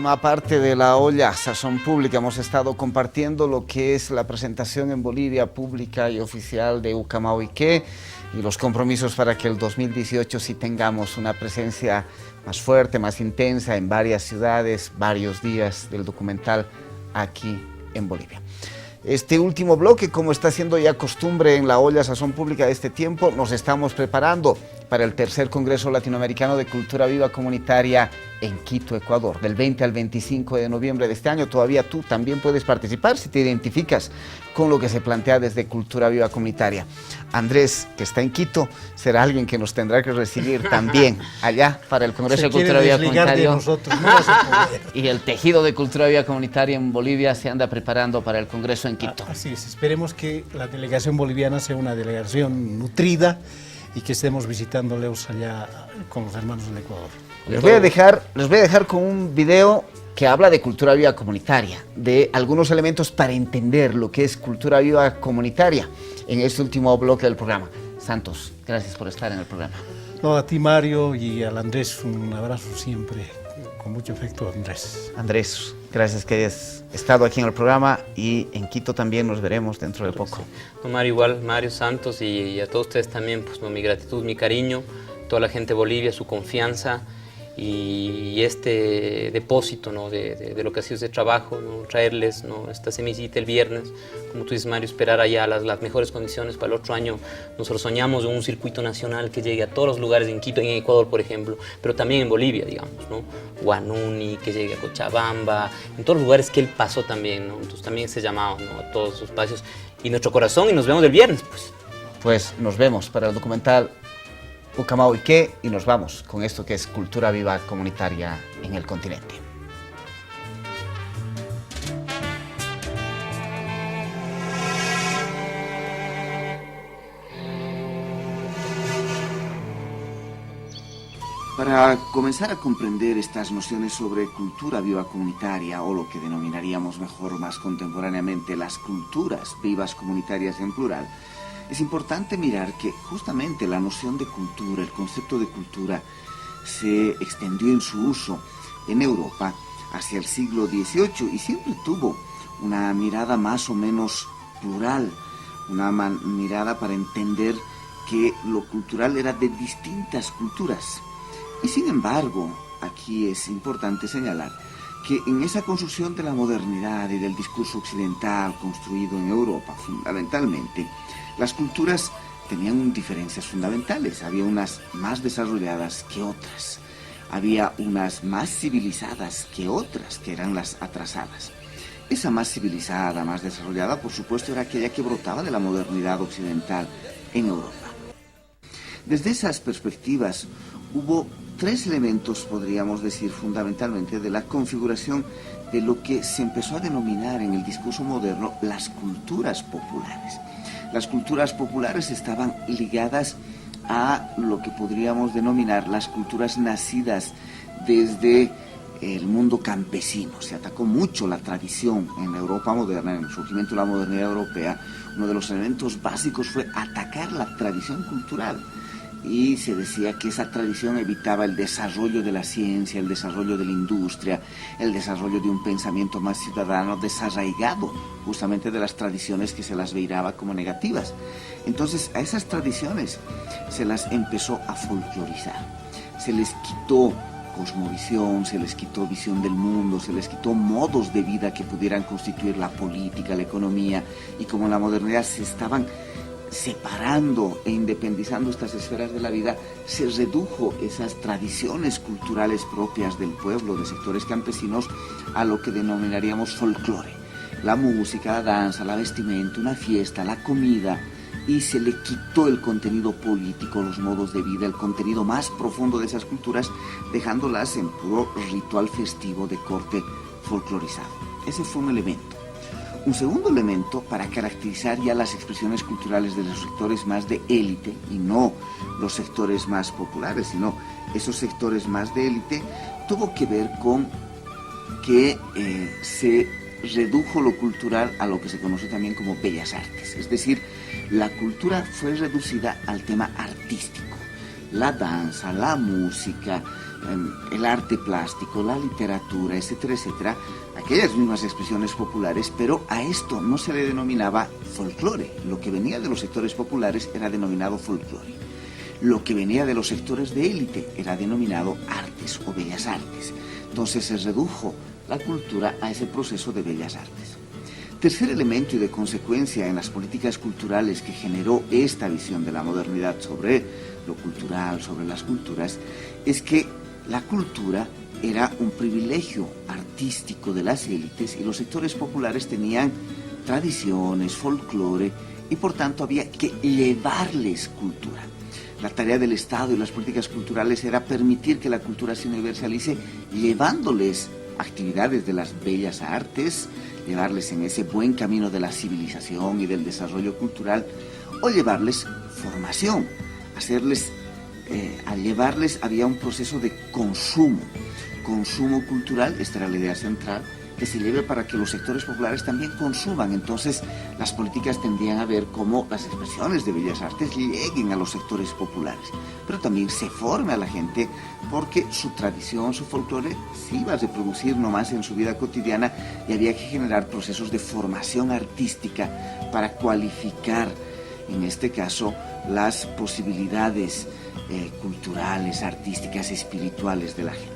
última parte de la olla Sazón Pública hemos estado compartiendo lo que es la presentación en Bolivia pública y oficial de Ucamahuiqué y los compromisos para que el 2018 sí tengamos una presencia más fuerte, más intensa en varias ciudades, varios días del documental aquí en Bolivia. Este último bloque, como está siendo ya costumbre en la olla Sazón Pública de este tiempo, nos estamos preparando para el tercer Congreso Latinoamericano de Cultura Viva Comunitaria en Quito, Ecuador, del 20 al 25 de noviembre de este año. Todavía tú también puedes participar si te identificas con lo que se plantea desde Cultura Viva Comunitaria. Andrés, que está en Quito, será alguien que nos tendrá que recibir también allá para el Congreso de Cultura Viva Comunitaria. Nosotros, no vas a poder. Y el tejido de Cultura Viva Comunitaria en Bolivia se anda preparando para el Congreso en Quito. Así es, esperemos que la delegación boliviana sea una delegación nutrida y que estemos visitándoles allá con los hermanos del Ecuador. Les voy a dejar con un video que habla de cultura viva comunitaria, de algunos elementos para entender lo que es cultura viva comunitaria en este último bloque del programa. Santos, gracias por estar en el programa. No, a ti, Mario, y al Andrés, un abrazo siempre, con mucho afecto, Andrés. Andrés, gracias que hayas estado aquí en el programa y en Quito también nos veremos dentro de poco. No, Mario, igual, Mario, Santos y a todos ustedes también, pues no, mi gratitud, mi cariño, toda la gente de Bolivia, su confianza y este depósito, ¿no? de lo que ha sido ese trabajo, ¿no? Traerles, ¿no? esta semillita el viernes, como tú dices, Mario, esperar allá las mejores condiciones para el otro año. Nosotros soñamos de un circuito nacional que llegue a todos los lugares en Quito, en Ecuador, por ejemplo, pero también en Bolivia, digamos, ¿no? Guanuni, que llegue a Cochabamba, en todos los lugares que él pasó también, ¿no? Entonces también ese llamado, ¿no? A todos esos espacios y nuestro corazón, y nos vemos el viernes, pues. Pues nos vemos para el documental Ucamahuiqué y nos vamos con esto que es cultura viva comunitaria en el continente. Para comenzar a comprender estas nociones sobre cultura viva comunitaria, o lo que denominaríamos mejor más contemporáneamente las culturas vivas comunitarias en plural, es importante mirar que justamente la noción de cultura, el concepto de cultura, se extendió en su uso en Europa hacia el siglo XVIII y siempre tuvo una mirada más o menos plural, una mirada para entender que lo cultural era de distintas culturas. Y sin embargo, aquí es importante señalar que en esa construcción de la modernidad y del discurso occidental construido en Europa fundamentalmente, las culturas tenían diferencias fundamentales. Había unas más desarrolladas que otras. Había unas más civilizadas que otras, que eran las atrasadas. Esa más civilizada, más desarrollada, por supuesto, era aquella que brotaba de la modernidad occidental en Europa. Desde esas perspectivas, hubo tres elementos, podríamos decir, fundamentalmente, de la configuración de lo que se empezó a denominar en el discurso moderno las culturas populares. Las culturas populares estaban ligadas a lo que podríamos denominar las culturas nacidas desde el mundo campesino. Se atacó mucho la tradición en la Europa moderna, en el surgimiento de la modernidad europea. Uno de los elementos básicos fue atacar la tradición cultural. Y se decía que esa tradición evitaba el desarrollo de la ciencia, el desarrollo de la industria, el desarrollo de un pensamiento más ciudadano desarraigado justamente de las tradiciones que se las veiraba como negativas. Entonces a esas tradiciones se las empezó a folclorizar, se les quitó cosmovisión, se les quitó visión del mundo, se les quitó modos de vida que pudieran constituir la política, la economía, y como en la modernidad se estaban separando e independizando estas esferas de la vida, se redujo esas tradiciones culturales propias del pueblo, de sectores campesinos, a lo que denominaríamos folclore. La música, la danza, la vestimenta, una fiesta, la comida, y se le quitó el contenido político, los modos de vida, el contenido más profundo de esas culturas, dejándolas en puro ritual festivo de corte folclorizado. Ese fue un elemento. Un segundo elemento para caracterizar ya las expresiones culturales de los sectores más de élite, y no los sectores más populares, sino esos sectores más de élite, tuvo que ver con que se redujo lo cultural a lo que se conoce también como bellas artes. Es decir, la cultura fue reducida al tema artístico. la danza, la música, el arte plástico, la literatura, etcétera, etcétera, aquellas mismas expresiones populares, pero a esto no se le denominaba folclore. Lo que venía de los sectores populares era denominado folclore. Lo que venía de los sectores de élite era denominado artes o bellas artes. Entonces se redujo la cultura a ese proceso de bellas artes. Tercer elemento y de consecuencia en las políticas culturales que generó esta visión de la modernidad sobre lo cultural, sobre las culturas, es que la cultura era un privilegio artístico de las élites y los sectores populares tenían tradiciones, folclore, y por tanto había que llevarles cultura. La tarea del Estado y las políticas culturales era permitir que la cultura se universalice llevándoles actividades de las bellas artes, llevarles en ese buen camino de la civilización y del desarrollo cultural, o llevarles formación, al llevarles había un proceso de consumo cultural, esta era la idea central, que se lleve para que los sectores populares también consuman. Entonces las políticas tendían a ver cómo las expresiones de bellas artes lleguen a los sectores populares, pero también se forme a la gente porque su tradición, su folclore se iba a reproducir nomás en su vida cotidiana y había que generar procesos de formación artística para cualificar, en este caso, las posibilidades culturales, artísticas, espirituales de la gente.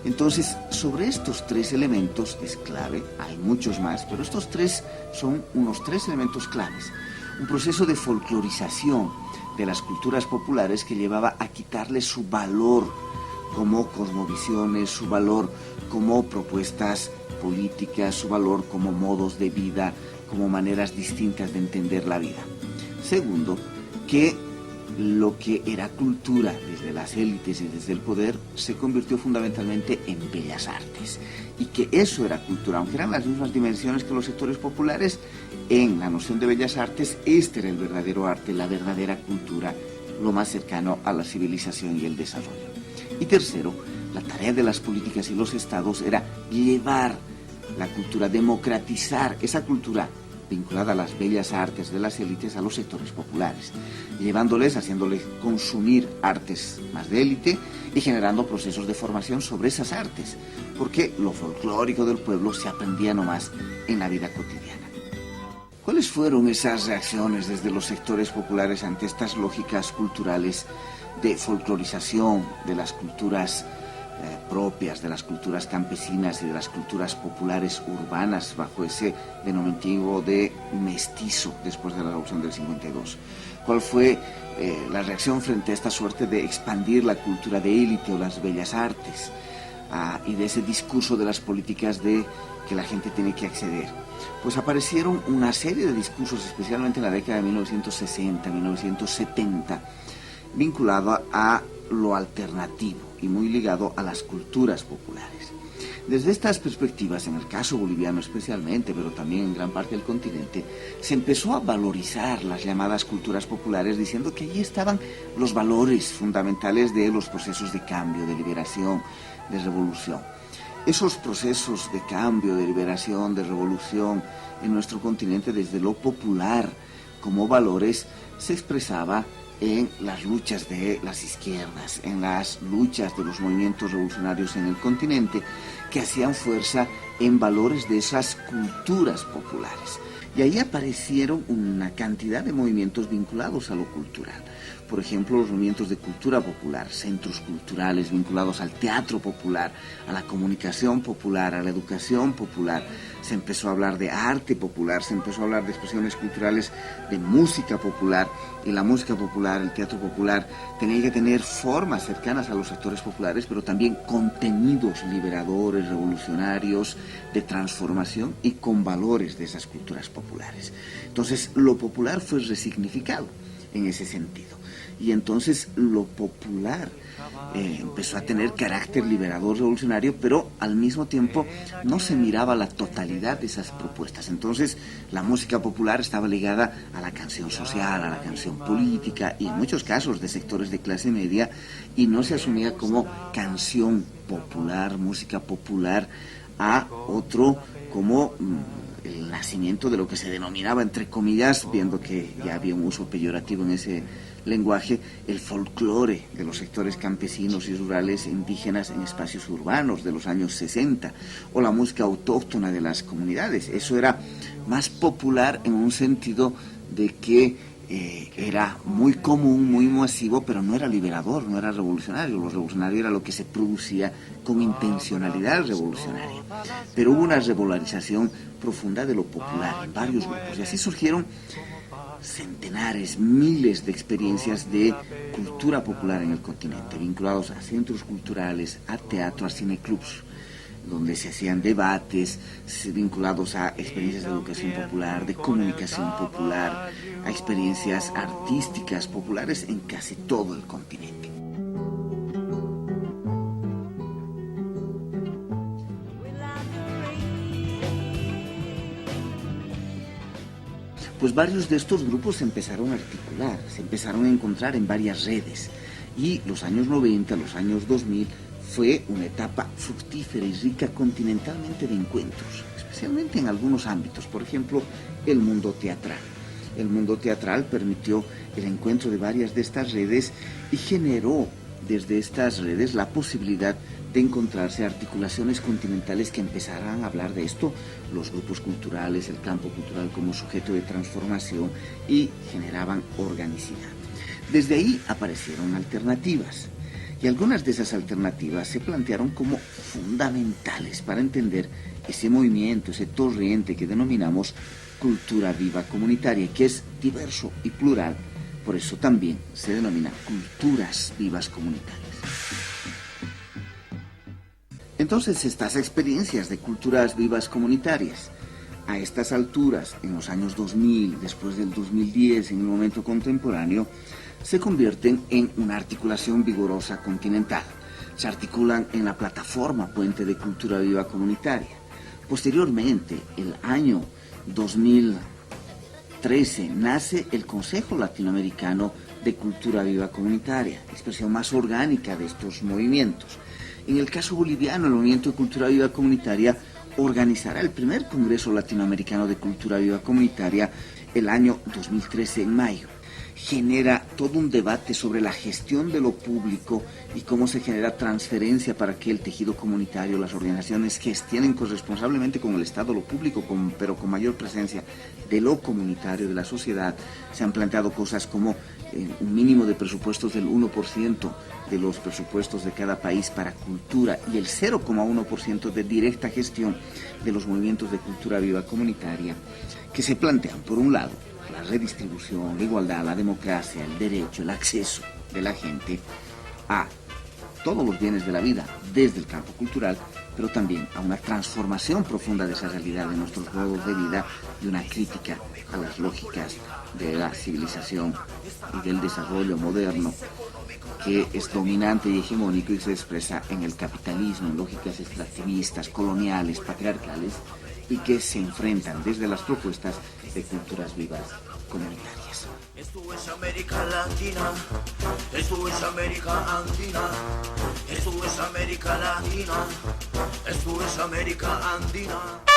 Entonces, sobre estos tres elementos es clave, hay muchos más, pero estos tres son unos tres elementos claves. Un proceso de folclorización de las culturas populares que llevaba a quitarle su valor como cosmovisiones, su valor como propuestas políticas, su valor como modos de vida, como maneras distintas de entender la vida. Segundo, que lo que era cultura desde las élites y desde el poder se convirtió fundamentalmente en bellas artes, y que eso era cultura, aunque eran las mismas dimensiones que los sectores populares. En la noción de bellas artes, este era el verdadero arte, la verdadera cultura, lo más cercano a la civilización y el desarrollo. Y tercero, la tarea de las políticas y los estados era llevar la cultura, democratizar esa cultura vinculada a las bellas artes de las élites a los sectores populares, llevándoles, haciéndoles consumir artes más de élite y generando procesos de formación sobre esas artes, porque lo folclórico del pueblo se aprendía nomás en la vida cotidiana. ¿Cuáles fueron esas reacciones desde los sectores populares ante estas lógicas culturales de folclorización de las culturas propias, de las culturas campesinas y de las culturas populares urbanas, bajo ese denominativo de mestizo después de la Revolución del 52? ¿Cuál fue la reacción frente a esta suerte de expandir la cultura de élite o las bellas artes y de ese discurso de las políticas de que la gente tiene que acceder? Pues aparecieron una serie de discursos, especialmente en la década de 1960, 1970, vinculado a lo alternativo y muy ligado a las culturas populares. Desde estas perspectivas, en el caso boliviano especialmente, pero también en gran parte del continente, se empezó a valorizar las llamadas culturas populares, diciendo que allí estaban los valores fundamentales de los procesos de cambio, de liberación, de revolución. Esos procesos de cambio, de liberación, de revolución en nuestro continente, desde lo popular como valores, se expresaba en las luchas de las izquierdas, en las luchas de los movimientos revolucionarios en el continente, que hacían fuerza en valores de esas culturas populares. Y ahí aparecieron una cantidad de movimientos vinculados a lo cultural. Por ejemplo, los movimientos de cultura popular, centros culturales vinculados al teatro popular, a la comunicación popular, a la educación popular. Se empezó a hablar de arte popular, se empezó a hablar de expresiones culturales, de música popular. Y la música popular, el teatro popular, tenía que tener formas cercanas a los sectores populares, pero también contenidos liberadores, revolucionarios, de transformación y con valores de esas culturas populares. Entonces, lo popular fue resignificado en ese sentido. Y entonces lo popular empezó a tener carácter liberador, revolucionario, pero al mismo tiempo no se miraba la totalidad de esas propuestas. Entonces la música popular estaba ligada a la canción social, a la canción política y en muchos casos de sectores de clase media, y no se asumía como canción popular, música popular, a otro como el nacimiento de lo que se denominaba, entre comillas, viendo que ya había un uso peyorativo en ese lenguaje el folclore de los sectores campesinos y rurales indígenas en espacios urbanos de los años 60, o la música autóctona de las comunidades. Eso era más popular en un sentido de que era muy común, muy masivo, pero no era liberador, no era revolucionario. Lo revolucionario era lo que se producía con intencionalidad revolucionaria. Pero hubo una revalorización profunda de lo popular en varios grupos, y así surgieron centenares, miles de experiencias de cultura popular en el continente, vinculados a centros culturales, a teatro, a cineclubs, donde se hacían debates vinculados a experiencias de educación popular, de comunicación popular, a experiencias artísticas populares en casi todo el continente. Pues varios de estos grupos se empezaron a articular, se empezaron a encontrar en varias redes, y los años 90, los años 2000, fue una etapa fructífera y rica continentalmente de encuentros, especialmente en algunos ámbitos, por ejemplo, el mundo teatral. El mundo teatral permitió el encuentro de varias de estas redes y generó desde estas redes la posibilidad de encontrarse articulaciones continentales que empezaran a hablar de esto, los grupos culturales, el campo cultural como sujeto de transformación, y generaban organicidad. Desde ahí aparecieron alternativas. Y algunas de esas alternativas se plantearon como fundamentales para entender ese movimiento, ese torrente que denominamos cultura viva comunitaria, que es diverso y plural. Por eso también se denomina culturas vivas comunitarias. Entonces, estas experiencias de culturas vivas comunitarias, a estas alturas, en los años 2000, después del 2010, en el momento contemporáneo, se convierten en una articulación vigorosa continental. Se articulan en la plataforma Puente de Cultura Viva Comunitaria. Posteriormente, el año 2013, nace el Consejo Latinoamericano de Cultura Viva Comunitaria, expresión más orgánica de estos movimientos. En el caso boliviano, el Movimiento de Cultura Viva Comunitaria organizará el primer Congreso Latinoamericano de Cultura Viva Comunitaria el año 2013, en mayo. Genera todo un debate sobre la gestión de lo público y cómo se genera transferencia para que el tejido comunitario, las organizaciones gestionen corresponsablemente con el Estado lo público, pero con mayor presencia de lo comunitario, de la sociedad. Se han planteado cosas como un mínimo de presupuestos del 1% de los presupuestos de cada país para cultura y el 0,1% de directa gestión de los movimientos de cultura viva comunitaria, que se plantean, por un lado, la redistribución, la igualdad, la democracia, el derecho, el acceso de la gente a todos los bienes de la vida desde el campo cultural, pero también a una transformación profunda de esa realidad de nuestros modos de vida y una crítica a las lógicas de la civilización y del desarrollo moderno, que es dominante y hegemónico y se expresa en el capitalismo, en lógicas extractivistas, coloniales, patriarcales, y que se enfrentan desde las propuestas de culturas vivas comunitarias. Esto es América Latina, esto es América Andina, esto es América Latina, esto es América Andina.